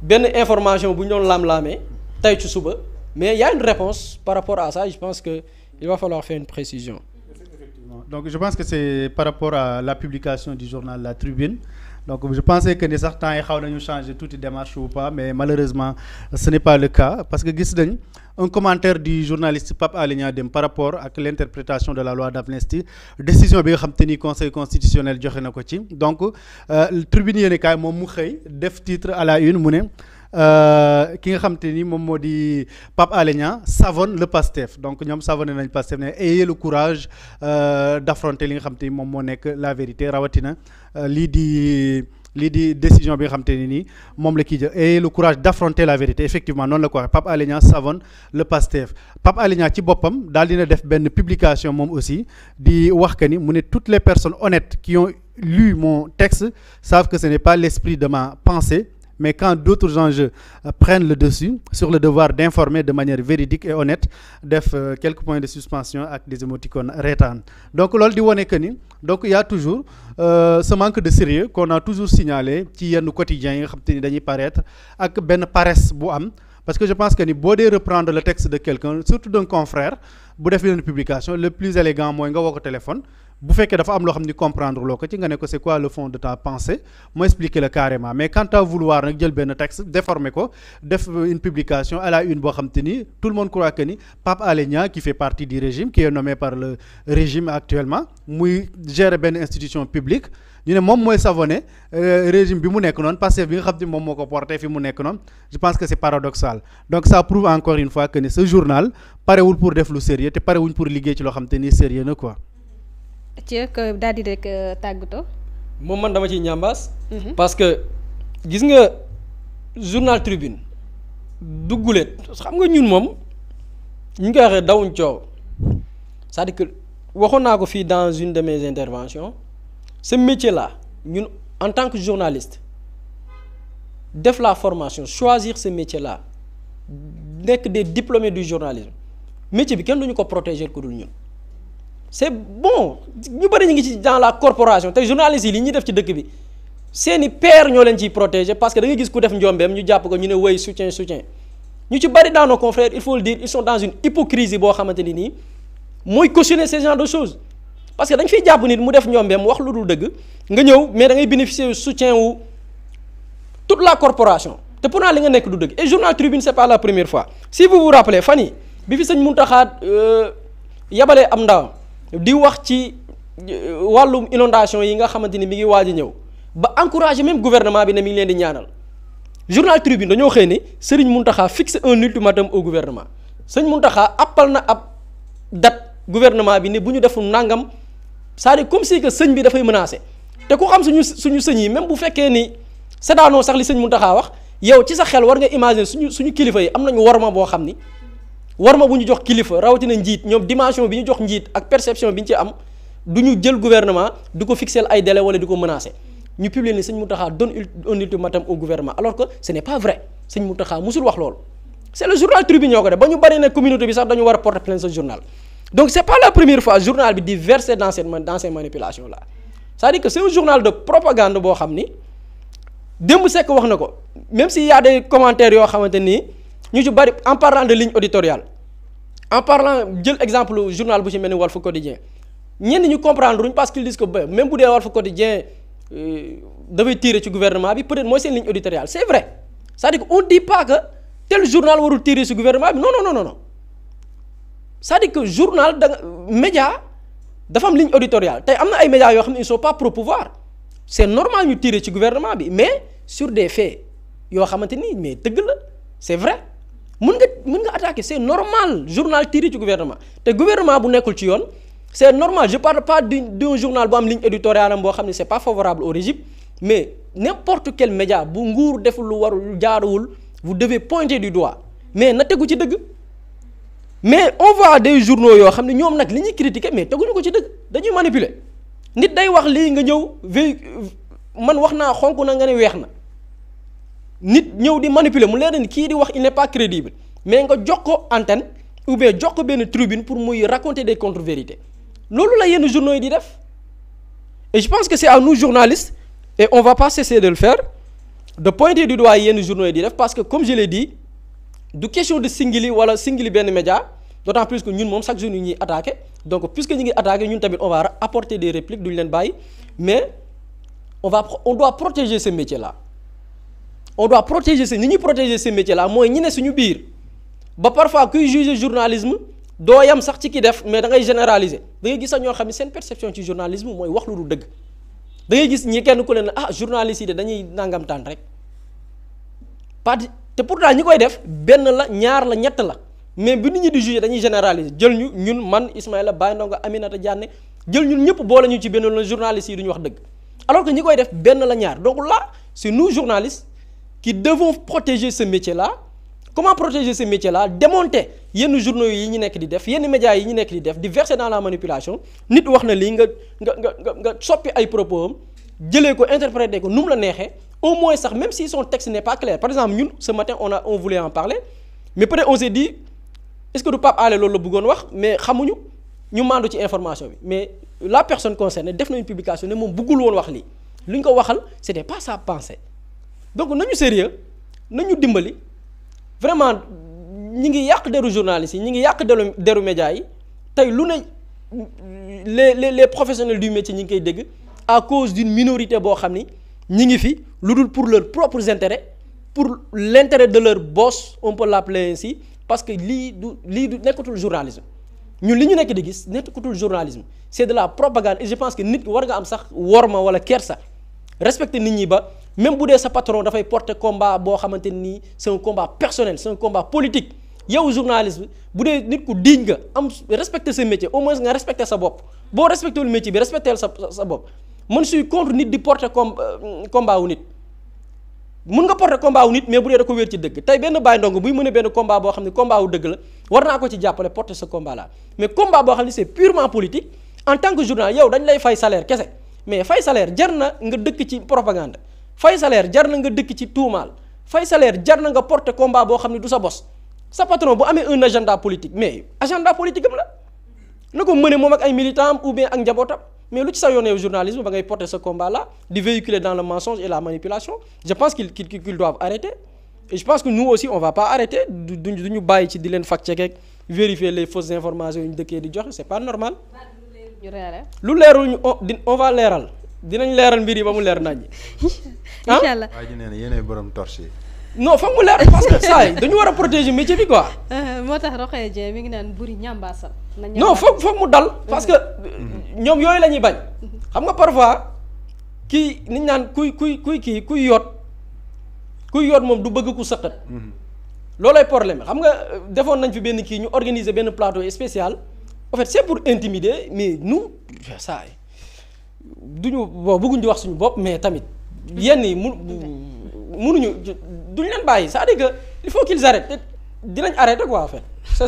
benn information bu ñu doon laam-laamee tey ci suba mais il y a une réponse par rapport à ça je pense que il va falloir faire une précision. Effectivement. Donc je pense que c'est par rapport à la publication du journal La Tribune. Donc je pensais que ni sax temps yi xaw nañu changer tuuti démarche ou pas mais malheureusement ce n'est pas le cas parce que gis nañ un commentaire du journaliste Pape Alé Niang Dème par rapport ak l'interprétation de la loi d'amnistie décision bi nga xam te ni conseil constitutionnel joxe na ko ci donc Tribune yéenekaay moom mu xëy def titre à la une mu ne ki nga xam te ni moom moo di Pape Alé Niang savonne le Pastef donc ñoom savonné nañ Pastef ne ayez le courage d'affronter li nga xam te ni moom moo nekk la vérité rawatina lii di décision bi nga xam te ni nii moom la kii jël ayez le courage d'affronter la vérité effectivement noonu la ko waxee Pape Alé Niang savonne le Pastef Pape Alé Niang ci boppam daal dina def benn publication moom aussi di wax que ni mu ne toutes les personnes honnêtes qui ont lu mon texte savent que ce n'est pas l'esprit de ma pensée mais quand d'autres enjeux prennent le dessus sur le devoir d'informer de manière véridique et honnête def quelques points de suspension ak des émoticônes reetaan donc loolu di wone que ni donc il y a toujours ce manque de sérieux qu'on a toujours signalé ci yenn quotidiens yi nga xam te ni dañuy paraître ak benn paresse bu am parce que je pense que ni boo dee reprendre le texte de quelqu'un surtout d'un confrère bu def yenn publication le plus élégant mooy nga woo ko téléphone bu fekkee dafa am loo xam ni comprendre loo ko ci nga ne ko c'est quoi le fond de ta pensée moo expliquer le carrément mais quant à vouloir nag jël benn texte déformer ko def une publication à la une boo xam te ni tout le monde croit que ni Pape Alé Niang qui fait partie du régime qui est nommé par le régime actuellement muy gérer benn institution publique ñu ne moom mooy savonné régime bi mu nekk noonu parce que bi nga xam ne moom moo ko porté fi mu nekk noonu je pense que c'est paradoxal donc ça prouve encore une fois que ni ce journal parewul pour def lu sérieux te parewuñ pour liggéey ci loo xam te ni sérieux na quoi. ci que daal di rek tàggatoo. moom man dama ciy ñambaas. parce que gis nga journal Tribune dugguleet xam nga ñun moom ñu koy waxee dawuñ coow c'est-à-dire que waxoon naa ko fii dans une de mes interventions ce métier là ñun en tant que journaliste def la formation choisir ce métier là nekk des diplômés du journalisme métier bi kenn duñu ko protéger ku dul ñun. c'est bon ñu bëri ñu ngi ci dans la corporation te journalistes yi li ñuy def ci dëkk bi seeni pairs ñoo leen ciy protéger parce que da nga gis ku def njombeem ñu jàpp ko ñu ne woy soutien ñu ci bëri dans nos confrères il faut le dire ils sont dans une hypocrisie boo xamante ni nii mooy cautionner ce genre de choses parce que dañ fiy jàpp nit mu def njombeem wax lu dul dëgg nga ñëw mais da ngay bénéficier soutien wu toute la corporation te pourtant li nga nekk du dëgg et journal Tribune c'est pas la première fois si vous vous rappelez fan yi bi fi sëñ Mountakha yabalee am ndawam di wax ci wàllum inondation yi nga xamante ni mi ngi waaj a ñëw ba encourager même gouvernement bi ne mi ngi leen di ñaanal journal Tribune dañoo xëy ne Serigne Mountakha fixe un ultimatum au gouvernement Serigne Mountakha appal na ab date gouvernement bi ne bu ñu deful nangam c'est-à-dire comme si que sëñ bi dafay menacer te ku xam suñu sëñ yi même bu fekkee ni seetaanoo sax li sëñ Mountakha wax yow ci sa xel war nga imaginer suñu kilifa yi am nañu worma boo xam ni. warma bu ñu jox kilifa rawatina njiit ñoom dimension bi ñu jox njiit ak perception bi ñu ci am du ñu jël gouvernement di ko fixer ay délai wala di ko menacer ñu publier ni sëñ Mountakha donne un ultimatum au gouvernement alors que ce n'est pas vrai sëñ Mountakha musul wax loolu c'est le journal Tribune ñoo ko def ba ñu bari ne communauté bi sax dañu war a porter plainte ce journal donc c'est pas la première fois journal bi di verser dans ces manipulations là c'est-à-dire que c'est un journal de propagande boo xam ni démb Seck wax na ko même s'il y a des commentaires yoo xamante ni ñu ci bari en parlant de ligne éditoriale en parlant jël exemple journal bu ci mel ni Walf Quotidien ñenn ñu comprendre ruñ parce qu'ils disent que même bu dee Walf Quotidien dafay tirer ci gouvernement bi peut-être mooy seen ligne éditoriale c'est vrai c'est-à-dire que on dit pas que tel journal warul tirer ci gouvernement bi non c'est-à-dire que journal média dafa am ligne éditoriale tey am na ay médias yoo xam ne ils sont pas pro-pouvoir c'est normal ñu tirer ci gouvernement bi mais sur des faits yoo xamante ni mais dëgg la c'est vrai mën nga attaquer c'est normal journal tiré ci gouvernement te gouvernement bu nekkul ci yoon c'est normal je parle pas d'un journal bu am ligne éditoriale am boo xam ne c'est pas favorable au régime mais n'importe quel média bu nguur def lu warul lu jaaruwul vous devez pointer du doigt mais na tegu ci dëgg mais on voit des journaux yoo xam ne ñoom nag li ñuy critiquer mais teguñu ko ci dëgg dañuy manipuler nit day wax lii nga ñëw man wax naa xonk na nga ne weex na nit ñëw di manipuler mu leer ni kii di wax il n'est pas crédible mais nga jox ko antenne ou bien jox ko benn tribune pour muy raconter des contre-vérités loolu la yenn journaux yi di def et je pense que c'est à nous journalistes et on va pas cesser de le faire de pointer du doigt yenn journaux yi di def parce que comme je l'ai dit du question de singili benn média d'autant plus que ñun moom chaque jour ñu ñuy attaqué donc puisque ñu ngi attaqué ñun tamit on va apporter des répliques duñu leen bàyyi mais on doit protéger ce métier là on doit protéger ni ñuy protéger ce métier là mooy ñi ne suñu biir ba parfois kuy juger journalisme doo yam sax ci ki def mais da ngay généraliser da ngay gis sax ñoo xam ne seen perception ci journalisme mooy wax lu du dëgg da ngay gis ñi kenn ku leen journaliste yi de dañuy nangamtaan rek te pourtant ñi koy def benn la ñaar la ñett la mais bi nit ñi di juger dañuy généraliser jël ñun man Ismaïla Baye Ndongo Aminata Diané jël ñun ñëpp boole ñu ci benn la journalistes yi duñu wax dëgg alors que ñi koy def benn la ñaar donc là c'est nous journalistes qui devons protéger ce métier là. Comment protéger ce métier là démonter yenn journaux yi ñu nekk di def yenn médias yi ñu nekk di def di verser dans la manipulation nit wax na lii nga soppi ay propos am jëlee ko interpréter ko nu mu la neexee au moins sax même si son texte n'est pas clair par exemple ñun ce matin on voulait en parler mais peut-être on s'est dit est-ce que du Pape Alé loolu la bëggoon wax mais xamuñu ñu mandu ci information bi mais la personne concernée def na une publication ne moom bëggul woon wax lii lu ñu ko waxal c'était pas sa pensée donc nañu sérieux nañu dimbali. Vraiment ñi ngi yàq deru journalistes yi ñi ngi yàq deru médias yi tey lu ne les professionnels du métier ñi ngi koy dégg à cause d'une minorité boo xam ni ñi ngi fi lu dul pour leurs propres intérêts pour l'intérêt de leur boss on peut l'appeler ainsi parce que lii du nekkatul journalisme ñun li ñu nekk di gis nekkatul journalisme c'est de la propagande et je pense que nit war nga am sax worma wala kersa respecter nit ñi ba même bu dee sa patron dafay porter combat boo xamante ni c'est un combat personnel c'est un combat politique yow journaliste bi bu dee nit ku digne nga am respecter sa métier au moins nga respecter sa bopp boo respecter wul métier bi respecter sa bopp man je suis contre nit di porter combat wu nit mun nga porter combat wu nit mais bu dee da ko wér ci dëgg tey benn Baye Ndongo buy mën a benn combat boo xam ne combat wu dëgg la war naa ko ci jàppale porter ce combat là mais combat boo xam ne c'est purement politique en tant que journaliste yow dañ lay fay salaire kese mais fay salaire jar na nga dëkk ci propagande fay salaire jar na nga dëkk ci tuumaal fay salaire jar na nga porter combat boo xam ne du sa bos sa patron bu amee un agenda politique mais agenda politique am la na ko mëne moom ak ay militants ou bien ak njabootam mais lu ci sa yoon yow journalisme ba ngay porter ce combat là di véhiculer dans le mensonge et la manipulation je pense qu'ils doivent arrêter et je pense que nous aussi on va pas arrêter duñu bàyyi ci di leen fact-checker ak vérifier les fausses informations yu ñu dëkkee di joxe c'est pas normal lu leerul on va leeral dinañ leeral mbir yi ba mu leer nañ incha allah waa ji nee na yéenay borom torche yi. non foog mu leer parce que saa yi dañu war a protéger métier bi quoi. moo tax Rokhaya Dieng mi ngi naan buri ñambaasal. non foog mu dal parce que ñoom yooyu la ñuy bañ. xam nga parfois kii niñ naan kuy yoot moom du bëgg ku sëqat. loolay problème xam nga defoon nañ fi benn kii ñu organiser benn plateau spécial en fait c'est pour intimider mais nous saa yi duñu bëgguñ di wax suñu bopp mais tamit yenn yi mënuñu duñ leen bàyyi c'est-à-dire que il faut qu'ils arrêtent dinañ arrêter quoi en fait c'est ça.